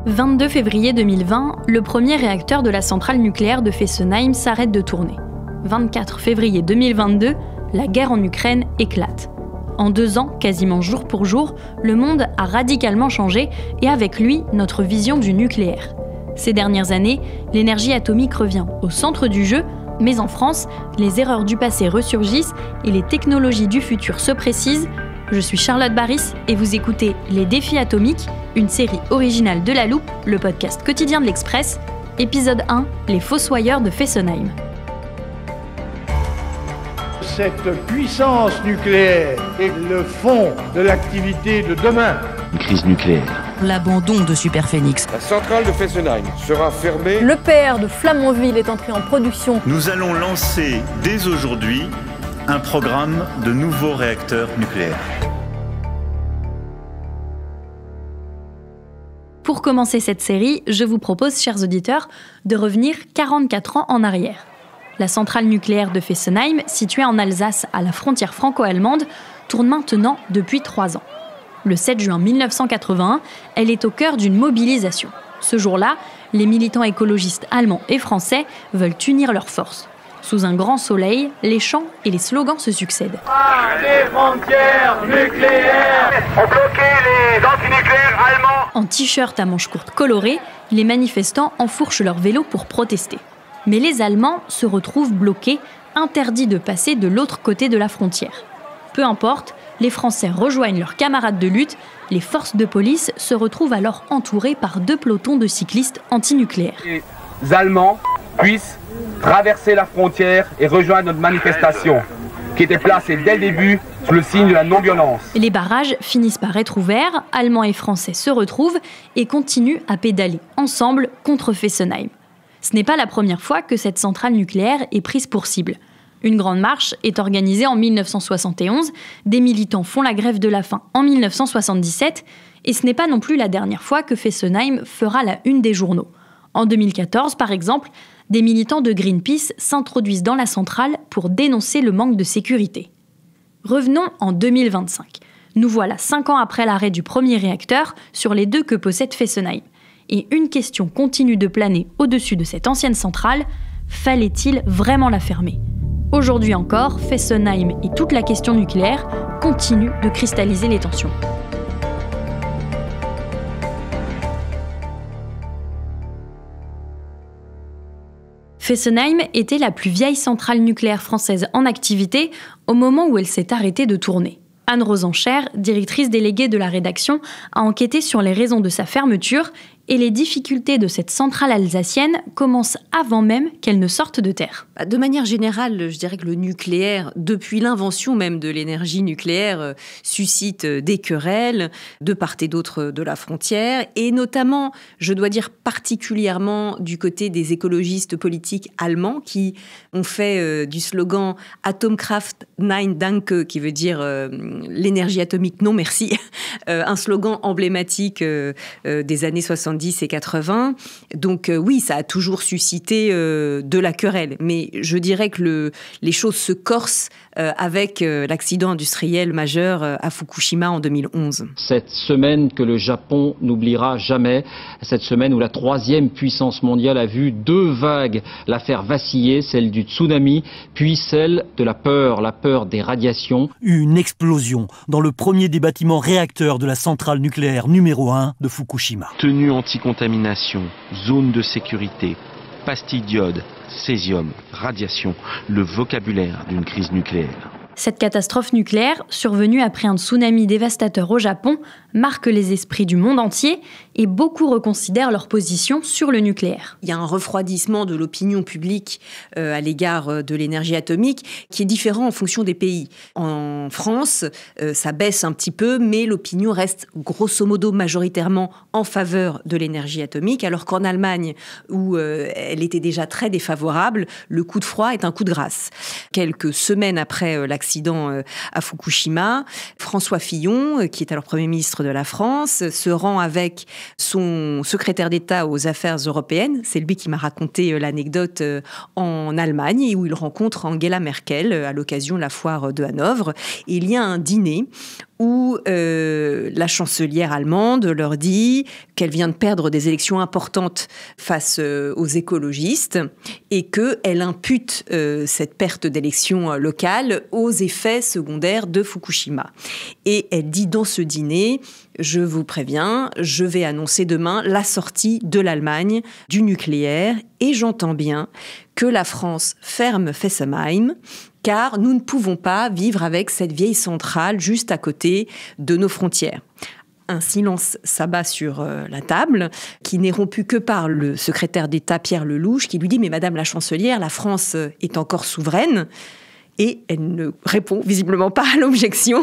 22 février 2020, le premier réacteur de la centrale nucléaire de Fessenheim s'arrête de tourner. 24 février 2022, la guerre en Ukraine éclate. En 2 ans, quasiment jour pour jour, le monde a radicalement changé et avec lui, notre vision du nucléaire. Ces dernières années, l'énergie atomique revient au centre du jeu, mais en France, les erreurs du passé ressurgissent et les technologies du futur se précisent. Je suis Charlotte Baris et vous écoutez Les Défis Atomiques, une série originale de La Loupe, le podcast quotidien de l'Express. Épisode 1, les fossoyeurs de Fessenheim. Cette puissance nucléaire est le fond de l'activité de demain. Une crise nucléaire. L'abandon de Superphénix. La centrale de Fessenheim sera fermée. L'EPR de Flamanville est entré en production. Nous allons lancer dès aujourd'hui un programme de nouveaux réacteurs nucléaires. Pour commencer cette série, je vous propose, chers auditeurs, de revenir 44 ans en arrière. La centrale nucléaire de Fessenheim, située en Alsace à la frontière franco-allemande, tourne maintenant depuis 3 ans. Le 7 juin 1981, elle est au cœur d'une mobilisation. Ce jour-là, les militants écologistes allemands et français veulent unir leurs forces. Sous un grand soleil, les chants et les slogans se succèdent. Pas des frontières nucléaires. On bloquait les antinucléaires allemands. En t-shirt à manches courtes colorées, les manifestants enfourchent leurs vélos pour protester. Mais les Allemands se retrouvent bloqués, interdits de passer de l'autre côté de la frontière. Peu importe, les Français rejoignent leurs camarades de lutte, les forces de police se retrouvent alors entourées par 2 pelotons de cyclistes antinucléaires. Les Allemands puissent traverser la frontière et rejoindre notre manifestation, qui était placée dès le début sous le signe de la non-violence. Les barrages finissent par être ouverts, Allemands et Français se retrouvent et continuent à pédaler ensemble contre Fessenheim. Ce n'est pas la première fois que cette centrale nucléaire est prise pour cible. Une grande marche est organisée en 1971, des militants font la grève de la faim en 1977, et ce n'est pas non plus la dernière fois que Fessenheim fera la une des journaux. En 2014, par exemple, des militants de Greenpeace s'introduisent dans la centrale pour dénoncer le manque de sécurité. Revenons en 2025. Nous voilà 5 ans après l'arrêt du premier réacteur sur les 2 que possède Fessenheim. Et une question continue de planer au-dessus de cette ancienne centrale, fallait-il vraiment la fermer ? Aujourd'hui encore, Fessenheim et toute la question nucléaire continuent de cristalliser les tensions. Fessenheim était la plus vieille centrale nucléaire française en activité au moment où elle s'est arrêtée de tourner. Anne Rosencher, directrice déléguée de la rédaction, a enquêté sur les raisons de sa fermeture et les difficultés de cette centrale alsacienne commencent avant même qu'elle ne sorte de terre. De manière générale, je dirais que le nucléaire, depuis l'invention même de l'énergie nucléaire, suscite des querelles de part et d'autre de la frontière, et notamment, je dois dire particulièrement du côté des écologistes politiques allemands qui ont fait du slogan « Atomkraft nein danke », qui veut dire l'énergie atomique non merci, un slogan emblématique des années 70 et 80. Donc oui, ça a toujours suscité de la querelle. Mais je dirais que les choses se corsent avec l'accident industriel majeur à Fukushima en 2011. Cette semaine que le Japon n'oubliera jamais, cette semaine où la 3e puissance mondiale a vu 2 vagues la faire vaciller, celle du tsunami, puis celle de la peur des radiations. Une explosion dans le premier des bâtiments réacteurs de la centrale nucléaire numéro 1 de Fukushima. Tenue anticontamination, zone de sécurité, pastilles d'iode, césium, radiation, le vocabulaire d'une crise nucléaire. Cette catastrophe nucléaire, survenue après un tsunami dévastateur au Japon, marque les esprits du monde entier et beaucoup reconsidèrent leur position sur le nucléaire. Il y a un refroidissement de l'opinion publique à l'égard de l'énergie atomique qui est différent en fonction des pays. En France, ça baisse un petit peu, mais l'opinion reste grosso modo majoritairement en faveur de l'énergie atomique, alors qu'en Allemagne, où elle était déjà très défavorable, le coup de froid est un coup de grâce. Quelques semaines après l'accident à Fukushima, François Fillon, qui est alors Premier ministre de la France, se rend avec son secrétaire d'État aux affaires européennes. C'est lui qui m'a raconté l'anecdote en Allemagne, où il rencontre Angela Merkel à l'occasion de la foire de Hanovre. Et il y a un dîner où la chancelière allemande leur dit qu'elle vient de perdre des élections importantes face aux écologistes et qu'elle impute cette perte d'élections locales aux effets secondaires de Fukushima. Et elle dit dans ce dîner: je vous préviens, je vais annoncer demain la sortie de l'Allemagne du nucléaire et j'entends bien que la France ferme Fessenheim car nous ne pouvons pas vivre avec cette vieille centrale juste à côté de nos frontières. Un silence s'abat sur la table, qui n'est rompu que par le secrétaire d'État Pierre Lellouche, qui lui dit « Mais Madame la chancelière, la France est encore souveraine ». Et elle ne répond visiblement pas à l'objection.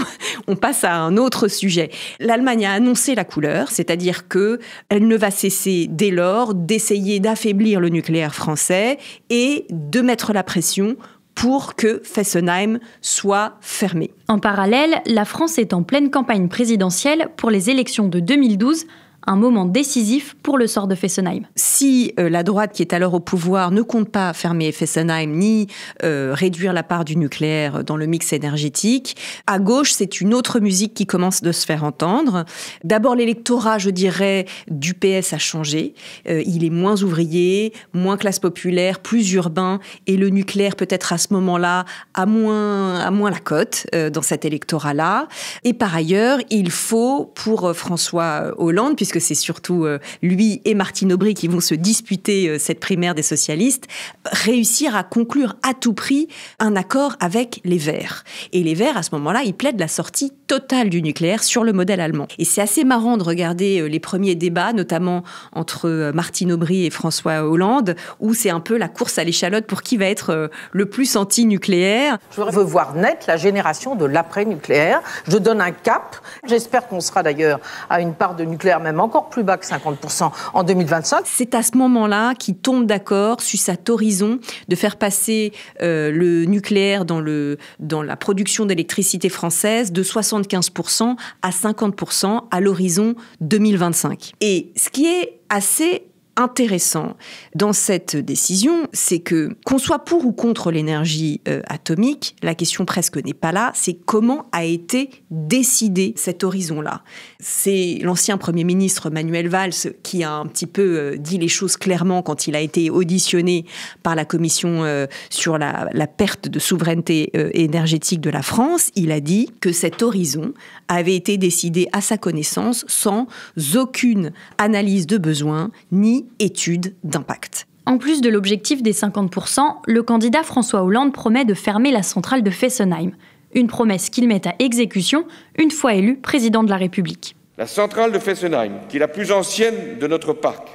On passe à un autre sujet. L'Allemagne a annoncé la couleur, c'est-à-dire qu'elle ne va cesser dès lors d'essayer d'affaiblir le nucléaire français et de mettre la pression pour que Fessenheim soit fermé. En parallèle, la France est en pleine campagne présidentielle pour les élections de 2012, un moment décisif pour le sort de Fessenheim. Si la droite qui est alors au pouvoir ne compte pas fermer Fessenheim ni réduire la part du nucléaire dans le mix énergétique, à gauche, c'est une autre musique qui commence de se faire entendre. D'abord, l'électorat, je dirais, du PS a changé. Il est moins ouvrier, moins classe populaire, plus urbain, et le nucléaire, peut-être à ce moment-là, a moins la cote dans cet électorat-là. Et par ailleurs, il faut, pour François Hollande, puisque c'est surtout lui et Martine Aubry qui vont se disputer cette primaire des socialistes, réussir à conclure à tout prix un accord avec les Verts. Et les Verts, à ce moment-là, ils plaident la sortie totale du nucléaire sur le modèle allemand. Et c'est assez marrant de regarder les premiers débats, notamment entre Martine Aubry et François Hollande, où c'est un peu la course à l'échalote pour qui va être le plus anti-nucléaire. Je veux voir naître la génération de l'après-nucléaire. Je donne un cap. J'espère qu'on sera d'ailleurs à une part de nucléaire même encore plus bas que 50% en 2025. C'est à ce moment-là qu'ils tombent d'accord sur cet horizon de faire passer le nucléaire dans la production d'électricité française de 75% à 50% à l'horizon 2025. Et ce qui est assez intéressant dans cette décision, c'est que, qu'on soit pour ou contre l'énergie atomique, la question presque n'est pas là, c'est comment a été décidé cet horizon-là. C'est l'ancien Premier ministre Manuel Valls qui a un petit peu dit les choses clairement quand il a été auditionné par la commission sur la perte de souveraineté énergétique de la France. Il a dit que cet horizon avait été décidé à sa connaissance sans aucune analyse de besoin ni étude d'impact. En plus de l'objectif des 50%, le candidat François Hollande promet de fermer la centrale de Fessenheim. Une promesse qu'il met à exécution une fois élu président de la République. La centrale de Fessenheim, qui est la plus ancienne de notre parc,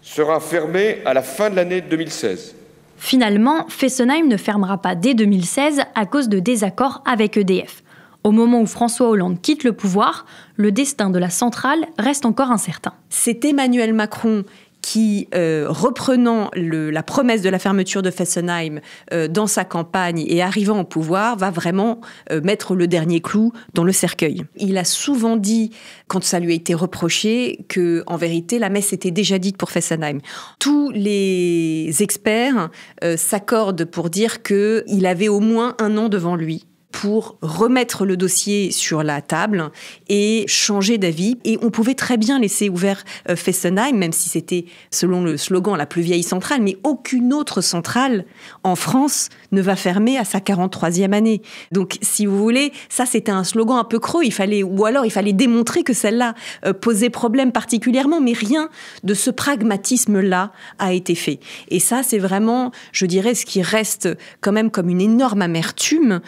sera fermée à la fin de l'année 2016. Finalement, Fessenheim ne fermera pas dès 2016 à cause de désaccords avec EDF. Au moment où François Hollande quitte le pouvoir, le destin de la centrale reste encore incertain. C'est Emmanuel Macron qui, reprenant la promesse de la fermeture de Fessenheim dans sa campagne et arrivant au pouvoir, va vraiment mettre le dernier clou dans le cercueil. Il a souvent dit, quand ça lui a été reproché, que en vérité, la messe était déjà dite pour Fessenheim. Tous les experts s'accordent pour dire qu'il avait au moins 1 an devant lui pour remettre le dossier sur la table et changer d'avis. Et on pouvait très bien laisser ouvert Fessenheim, même si c'était, selon le slogan, la plus vieille centrale, mais aucune autre centrale en France ne va fermer à sa 43e année. Donc, si vous voulez, ça c'était un slogan un peu creux, ou alors il fallait démontrer que celle-là posait problème particulièrement, mais rien de ce pragmatisme-là a été fait. Et ça, c'est vraiment, je dirais, ce qui reste quand même comme une énorme amertume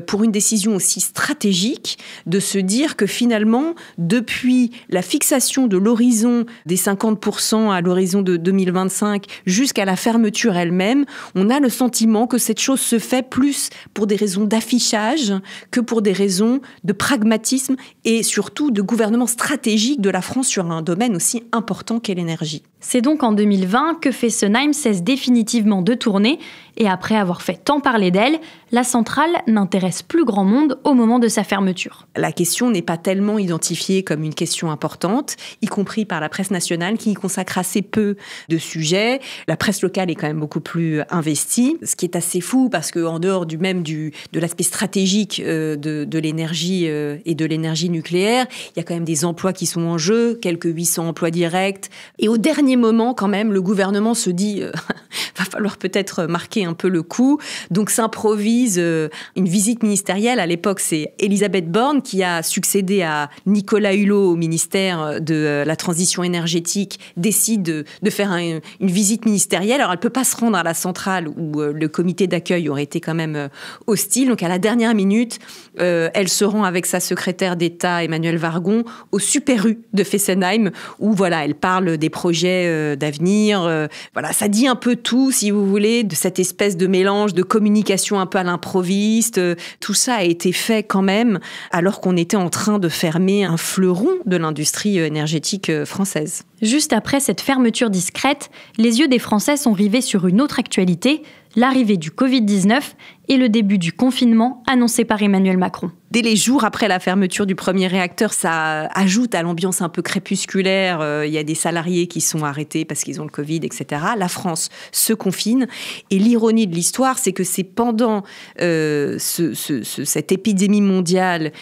pour une décision aussi stratégique, de se dire que finalement, depuis la fixation de l'horizon des 50% à l'horizon de 2025 jusqu'à la fermeture elle-même, on a le sentiment que cette chose se fait plus pour des raisons d'affichage que pour des raisons de pragmatisme et surtout de gouvernement stratégique de la France sur un domaine aussi important qu'est l'énergie. C'est donc en 2020 que Fessenheim cesse définitivement de tourner et après avoir fait tant parler d'elle, la centrale n'intéresse plus grand monde au moment de sa fermeture. La question n'est pas tellement identifiée comme une question importante, y compris par la presse nationale qui y consacre assez peu de sujets. La presse locale est quand même beaucoup plus investie, ce qui est assez fou parce qu'en dehors de l'aspect stratégique de l'énergie et de l'énergie nucléaire, il y a quand même des emplois qui sont en jeu, quelques 800 emplois directs. Et au dernier moment, quand même, le gouvernement se dit va falloir peut-être marquer un peu le coup. Donc s'improvise une visite ministérielle. À l'époque, c'est Elisabeth Borne qui a succédé à Nicolas Hulot au ministère de la Transition énergétique, décide de faire une visite ministérielle. Alors elle ne peut pas se rendre à la centrale où le comité d'accueil aurait été quand même hostile. Donc à la dernière minute, elle se rend avec sa secrétaire d'État Emmanuelle Wargon au Super U de Fessenheim où voilà, elle parle des projets d'avenir. Voilà, ça dit un peu tout, si vous voulez, de cette espèce de mélange de communication un peu à l'improviste. Tout ça a été fait quand même alors qu'on était en train de fermer un fleuron de l'industrie énergétique française. Juste après cette fermeture discrète, les yeux des Français sont rivés sur une autre actualité, l'arrivée du Covid-19 et le début du confinement annoncé par Emmanuel Macron. Dès les jours après la fermeture du premier réacteur, ça ajoute à l'ambiance un peu crépusculaire. Il y a des salariés qui sont arrêtés parce qu'ils ont le Covid, etc. La France se confine. Et l'ironie de l'histoire, c'est que c'est pendant cette épidémie mondiale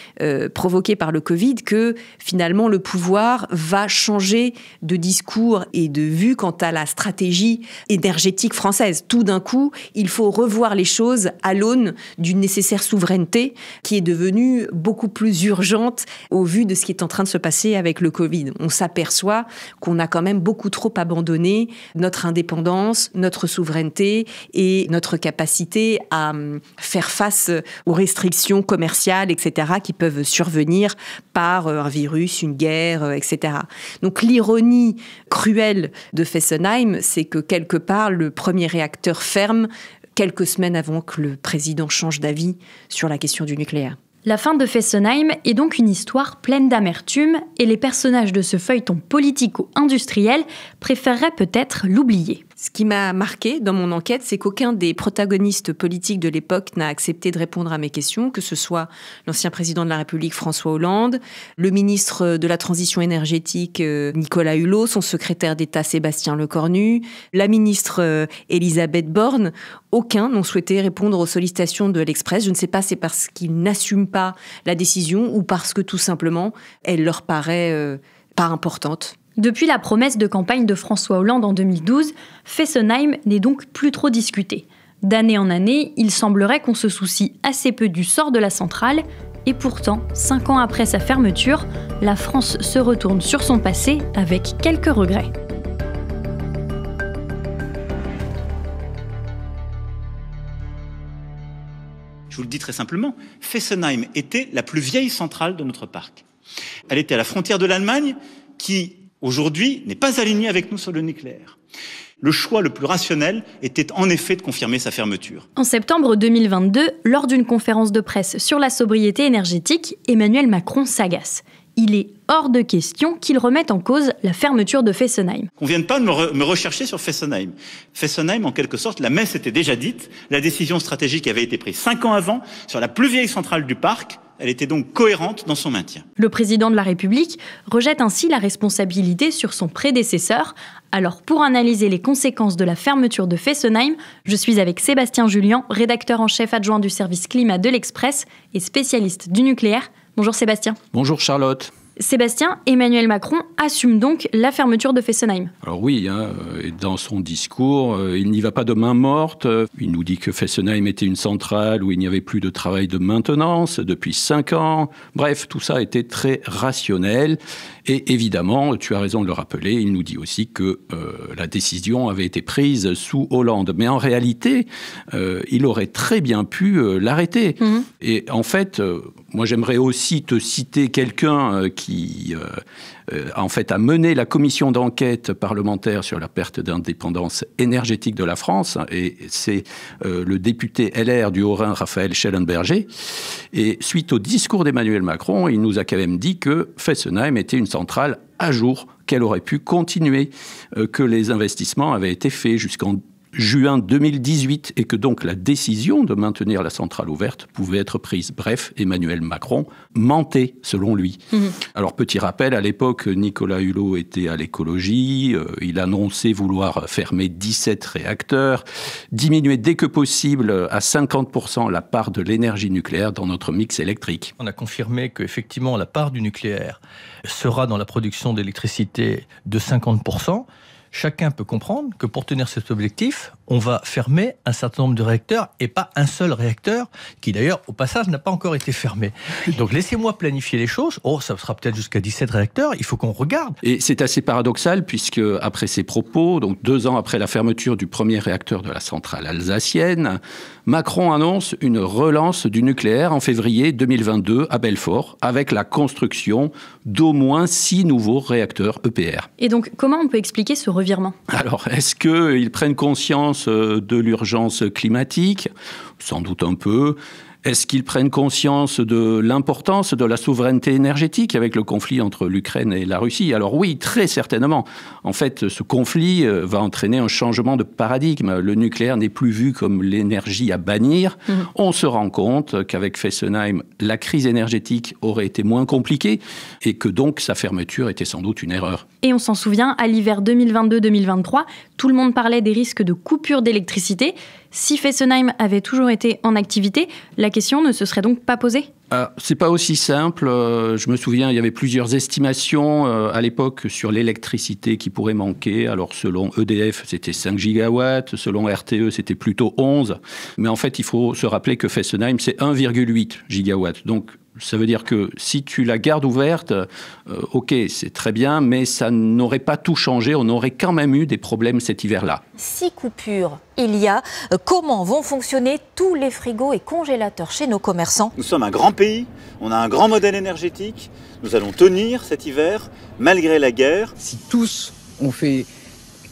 provoquée par le Covid que finalement le pouvoir va changer de discours et de vue quant à la stratégie énergétique française. Tout d'un coup, il faut revoir les choses à l'aune d'une nécessaire souveraineté qui est devenue beaucoup plus urgente au vu de ce qui est en train de se passer avec le Covid. On s'aperçoit qu'on a quand même beaucoup trop abandonné notre indépendance, notre souveraineté et notre capacité à faire face aux restrictions commerciales, etc., qui peuvent survenir par un virus, une guerre, etc. Donc l'ironie cruelle de Fessenheim, c'est que quelque part, le premier réacteur ferme quelques semaines avant que le président change d'avis sur la question du nucléaire. La fin de Fessenheim est donc une histoire pleine d'amertume et les personnages de ce feuilleton politico-industriel préféreraient peut-être l'oublier. Ce qui m'a marqué dans mon enquête, c'est qu'aucun des protagonistes politiques de l'époque n'a accepté de répondre à mes questions, que ce soit l'ancien président de la République François Hollande, le ministre de la Transition énergétique Nicolas Hulot, son secrétaire d'État Sébastien Lecornu, la ministre Elisabeth Borne. Aucun n'ont souhaité répondre aux sollicitations de l'Express. Je ne sais pas, c'est parce qu'ils n'assument pas la décision ou parce que tout simplement, elle leur paraît pas importante. Depuis la promesse de campagne de François Hollande en 2012, Fessenheim n'est donc plus trop discuté. D'année en année, il semblerait qu'on se soucie assez peu du sort de la centrale, et pourtant, 5 ans après sa fermeture, la France se retourne sur son passé avec quelques regrets. Je vous le dis très simplement, Fessenheim était la plus vieille centrale de notre parc. Elle était à la frontière de l'Allemagne, qui aujourd'hui n'est pas alignée avec nous sur le nucléaire. Le choix le plus rationnel était en effet de confirmer sa fermeture. En septembre 2022, lors d'une conférence de presse sur la sobriété énergétique, Emmanuel Macron s'agace. Il est hors de question qu'il remette en cause la fermeture de Fessenheim. Qu'on ne vienne pas de me rechercher sur Fessenheim. Fessenheim, en quelque sorte, la messe était déjà dite. La décision stratégique avait été prise 5 ans avant sur la plus vieille centrale du parc. Elle était donc cohérente dans son maintien. Le président de la République rejette ainsi la responsabilité sur son prédécesseur. Alors pour analyser les conséquences de la fermeture de Fessenheim, je suis avec Sébastien Julian, rédacteur en chef adjoint du service climat de l'Express et spécialiste du nucléaire. Bonjour Sébastien. Bonjour Charlotte. Sébastien, Emmanuel Macron assume donc la fermeture de Fessenheim. Alors oui, dans son discours, il n'y va pas de main morte. Il nous dit que Fessenheim était une centrale où il n'y avait plus de travail de maintenance depuis 5 ans. Bref, tout ça était très rationnel. Et évidemment, tu as raison de le rappeler, il nous dit aussi que la décision avait été prise sous Hollande. Mais en réalité, il aurait très bien pu l'arrêter. Et en fait, Moi, j'aimerais aussi te citer quelqu'un qui, en fait, a mené la commission d'enquête parlementaire sur la perte d'indépendance énergétique de la France, et c'est le député LR du Haut-Rhin, Raphaël Schellenberger. Et suite au discours d'Emmanuel Macron, il nous a quand même dit que Fessenheim était une centrale à jour, qu'elle aurait pu continuer, que les investissements avaient été faits jusqu'en juin 2018 et que donc la décision de maintenir la centrale ouverte pouvait être prise. Bref, Emmanuel Macron mentait, selon lui. Alors, petit rappel, à l'époque, Nicolas Hulot était à l'écologie. Il annonçait vouloir fermer 17 réacteurs, diminuer dès que possible à 50% la part de l'énergie nucléaire dans notre mix électrique. On a confirmé qu'effectivement, la part du nucléaire sera dans la production d'électricité de 50%. Chacun peut comprendre que pour tenir cet objectif, on va fermer un certain nombre de réacteurs et pas un seul réacteur qui d'ailleurs au passage n'a pas encore été fermé. Donc laissez-moi planifier les choses. Ça sera peut-être jusqu'à 17 réacteurs, il faut qu'on regarde. Et c'est assez paradoxal puisque après ces propos, donc 2 ans après la fermeture du premier réacteur de la centrale alsacienne, Macron annonce une relance du nucléaire en février 2022 à Belfort avec la construction d'au moins 6 nouveaux réacteurs EPR. Et donc comment on peut expliquer ce revirement ? Alors, est-ce qu'ils prennent conscience de l'urgence climatique ? Sans doute un peu. Est-ce qu'ils prennent conscience de l'importance de la souveraineté énergétique avec le conflit entre l'Ukraine et la Russie ? Alors oui, très certainement. En fait, ce conflit va entraîner un changement de paradigme. Le nucléaire n'est plus vu comme l'énergie à bannir. On se rend compte qu'avec Fessenheim, la crise énergétique aurait été moins compliquée et que donc sa fermeture était sans doute une erreur. Et on s'en souvient, à l'hiver 2022-2023, tout le monde parlait des risques de coupure d'électricité. Si Fessenheim avait toujours été en activité, la question ne se serait donc pas posée ? C'est pas aussi simple. Je me souviens, il y avait plusieurs estimations à l'époque sur l'électricité qui pourrait manquer. Alors, selon EDF, c'était 5 gigawatts. Selon RTE, c'était plutôt 11. Mais en fait, il faut se rappeler que Fessenheim, c'est 1,8 gigawatts. Donc, ça veut dire que si tu la gardes ouverte, ok, c'est très bien, mais ça n'aurait pas tout changé. On aurait quand même eu des problèmes cet hiver-là. 6 coupures il y a. Comment vont fonctionner tous les frigos et congélateurs chez nos commerçants ? Nous sommes un grand pays, on a un grand modèle énergétique. Nous allons tenir cet hiver, malgré la guerre. Si tous on fait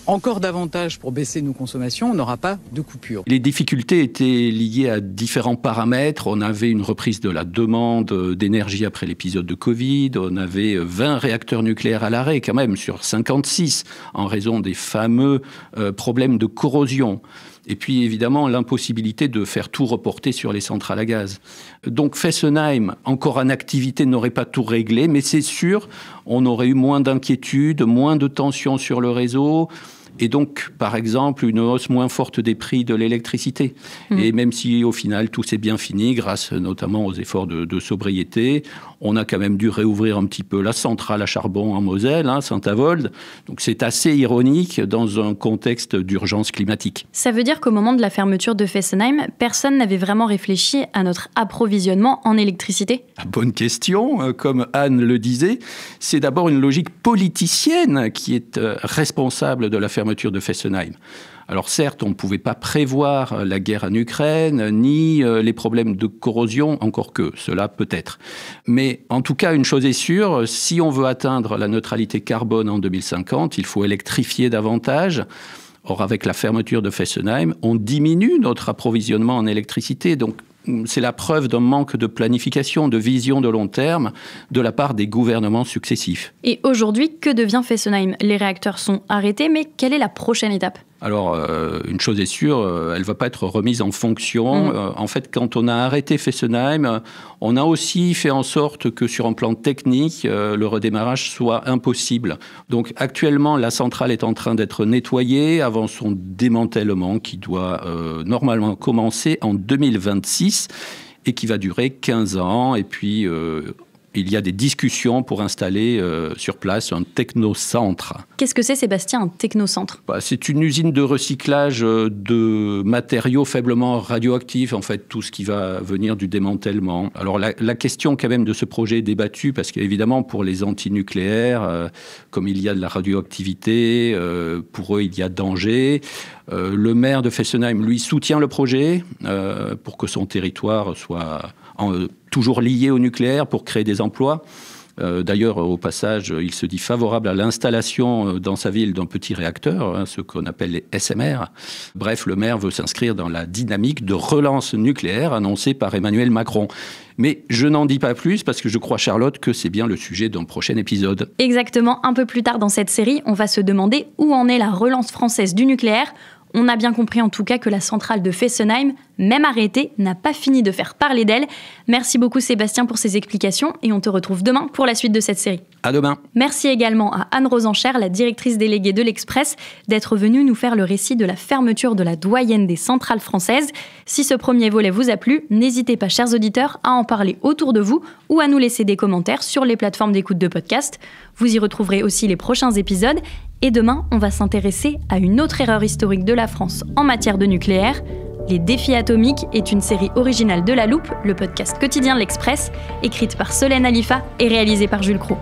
encore davantage pour baisser nos consommations, on n'aura pas de coupure. Les difficultés étaient liées à différents paramètres. On avait une reprise de la demande d'énergie après l'épisode de Covid. On avait 20 réacteurs nucléaires à l'arrêt, quand même, sur 56, en raison des fameux problèmes de corrosion. Et puis, évidemment, l'impossibilité de faire tout reporter sur les centrales à gaz. Donc, Fessenheim, encore en activité, n'aurait pas tout réglé, mais c'est sûr, on aurait eu moins d'inquiétude, moins de tensions sur le réseau, et donc, par exemple, une hausse moins forte des prix de l'électricité. Et même si, au final, tout s'est bien fini, grâce notamment aux efforts de sobriété, on a quand même dû réouvrir un petit peu la centrale à charbon en Moselle, Saint-Avold. Donc, c'est assez ironique dans un contexte d'urgence climatique. Ça veut dire qu'au moment de la fermeture de Fessenheim, personne n'avait vraiment réfléchi à notre approvisionnement en électricité ? Bonne question. Comme Anne le disait, c'est d'abord une logique politicienne qui est responsable de la fermeture de Fessenheim. Alors certes, on ne pouvait pas prévoir la guerre en Ukraine, ni les problèmes de corrosion, encore que cela peut-être. Mais en tout cas, une chose est sûre, si on veut atteindre la neutralité carbone en 2050, il faut électrifier davantage. Or, avec la fermeture de Fessenheim, on diminue notre approvisionnement en électricité. Donc, c'est la preuve d'un manque de planification, de vision de long terme de la part des gouvernements successifs. Et aujourd'hui, que devient Fessenheim ? Les réacteurs sont arrêtés, mais quelle est la prochaine étape ? Alors, une chose est sûre, elle ne va pas être remise en fonction. En fait, quand on a arrêté Fessenheim, on a aussi fait en sorte que sur un plan technique, le redémarrage soit impossible. Donc, actuellement, la centrale est en train d'être nettoyée avant son démantèlement qui doit normalement commencer en 2026 et qui va durer 15 ans. Et puis, il y a des discussions pour installer sur place un technocentre. Qu'est-ce que c'est, Sébastien, un technocentre ? C'est une usine de recyclage de matériaux faiblement radioactifs, en fait, tout ce qui va venir du démantèlement. Alors, la question quand même de ce projet est débattue, parce qu'évidemment, pour les antinucléaires, comme il y a de la radioactivité, pour eux, il y a danger. Le maire de Fessenheim, lui, soutient le projet pour que son territoire soit toujours liés au nucléaire pour créer des emplois. D'ailleurs, au passage, il se dit favorable à l'installation dans sa ville d'un petit réacteur, ce qu'on appelle les SMR. Bref, le maire veut s'inscrire dans la dynamique de relance nucléaire annoncée par Emmanuel Macron. Mais je n'en dis pas plus parce que je crois, Charlotte, que c'est bien le sujet d'un prochain épisode. Exactement, un peu plus tard dans cette série, on va se demander où en est la relance française du nucléaire. On a bien compris en tout cas que la centrale de Fessenheim, même arrêtée, n'a pas fini de faire parler d'elle. Merci beaucoup Sébastien pour ces explications et on te retrouve demain pour la suite de cette série. À demain. Merci également à Anne Rosencher, la directrice déléguée de l'Express, d'être venue nous faire le récit de la fermeture de la doyenne des centrales françaises. Si ce premier volet vous a plu, n'hésitez pas, chers auditeurs, à en parler autour de vous ou à nous laisser des commentaires sur les plateformes d'écoute de podcast. Vous y retrouverez aussi les prochains épisodes. Et demain, on va s'intéresser à une autre erreur historique de la France en matière de nucléaire. Les défis atomiques est une série originale de La Loupe, le podcast quotidien de l'Express, écrite par Solène Alifa et réalisée par Jules Cros.